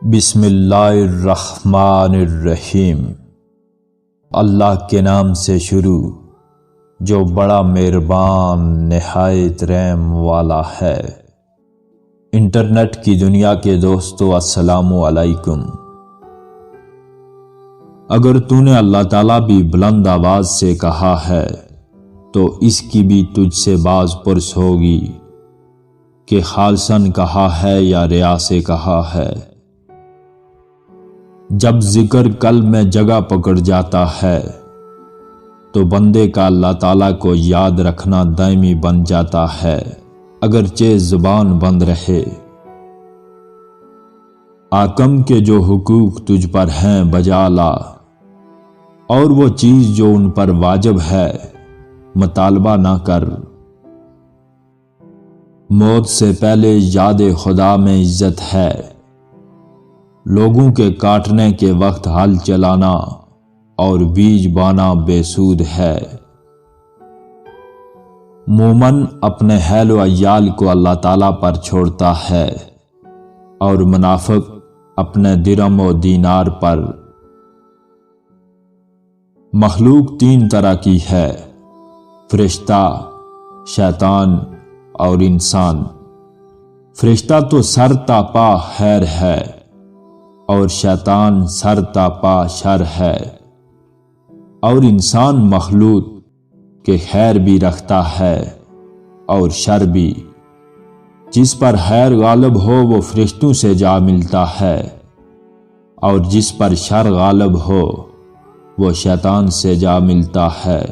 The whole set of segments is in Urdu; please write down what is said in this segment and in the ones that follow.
بسم اللہ الرحمن الرحیم۔ اللہ کے نام سے شروع جو بڑا مہربان نہایت رحم والا ہے۔ انٹرنیٹ کی دنیا کے دوستو السلام علیکم۔ اگر تو نے اللہ تعالیٰ بھی بلند آواز سے کہا ہے تو اس کی بھی تجھ سے باز پرس ہوگی کہ خالصاً کہا ہے یا ریا سے کہا ہے۔ جب ذکر قلب میں جگہ پکڑ جاتا ہے تو بندے کا اللہ تعالیٰ کو یاد رکھنا دائمی بن جاتا ہے، اگرچہ زبان بند رہے۔ آکم کے جو حقوق تجھ پر ہیں بجا لا، اور وہ چیز جو ان پر واجب ہے مطالبہ نہ کر۔ موت سے پہلے یاد خدا میں عزت ہے، لوگوں کے کاٹنے کے وقت ہل چلانا اور بیج بانا بے سود ہے۔ مومن اپنے حیل و عیال کو اللہ تعالیٰ پر چھوڑتا ہے اور منافق اپنے درہم و دینار پر۔ مخلوق تین طرح کی ہے، فرشتہ، شیطان اور انسان۔ فرشتہ تو سر تا پا خیر ہے اور شیطان سر تا پا شر ہے، اور انسان مخلوق کے خیر بھی رکھتا ہے اور شر بھی۔ جس پر خیر غالب ہو وہ فرشتوں سے جا ملتا ہے، اور جس پر شر غالب ہو وہ شیطان سے جا ملتا ہے۔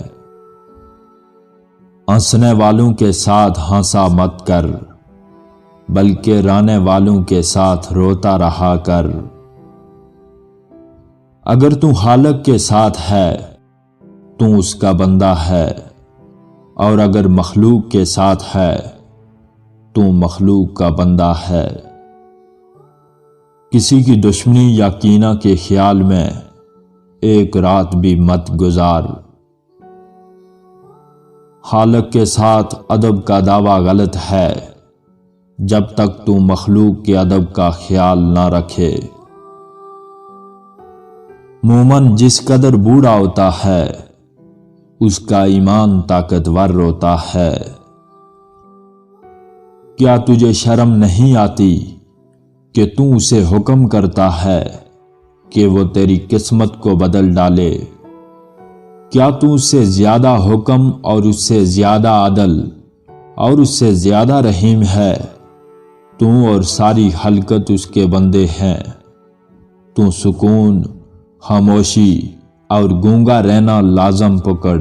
ہنسنے والوں کے ساتھ ہنسا مت کر، بلکہ رانے والوں کے ساتھ روتا رہا کر۔ اگر تو خالق کے ساتھ ہے تو اس کا بندہ ہے، اور اگر مخلوق کے ساتھ ہے تو مخلوق کا بندہ ہے۔ کسی کی دشمنی یا کینہ کے خیال میں ایک رات بھی مت گزار۔ خالق کے ساتھ ادب کا دعویٰ غلط ہے جب تک تو مخلوق کے ادب کا خیال نہ رکھے۔ مومن جس قدر بوڑھا ہوتا ہے اس کا ایمان طاقتور ہوتا ہے۔ کیا تجھے شرم نہیں آتی کہ تو اسے حکم کرتا ہے کہ وہ تیری قسمت کو بدل ڈالے؟ کیا تو اس سے زیادہ حکم اور اس سے زیادہ عدل اور اس سے زیادہ رحیم ہے؟ تو اور ساری خلقت اس کے بندے ہیں۔ تو سکون، خاموشی اور گونگا رہنا لازم پکڑ۔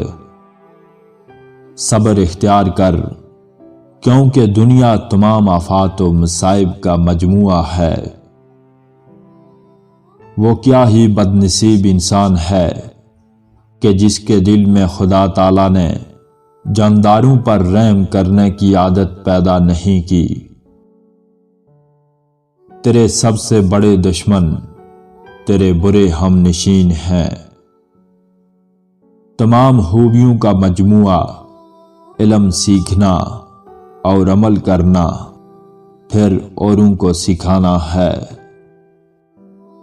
صبر اختیار کر، کیونکہ دنیا تمام آفات و مصائب کا مجموعہ ہے۔ وہ کیا ہی بد نصیب انسان ہے کہ جس کے دل میں خدا تعالیٰ نے جانداروں پر رحم کرنے کی عادت پیدا نہیں کی۔ تیرے سب سے بڑے دشمن تیرے برے ہم نشین ہیں۔ تمام خوبیوں کا مجموعہ علم سیکھنا اور عمل کرنا، پھر اوروں کو سکھانا ہے۔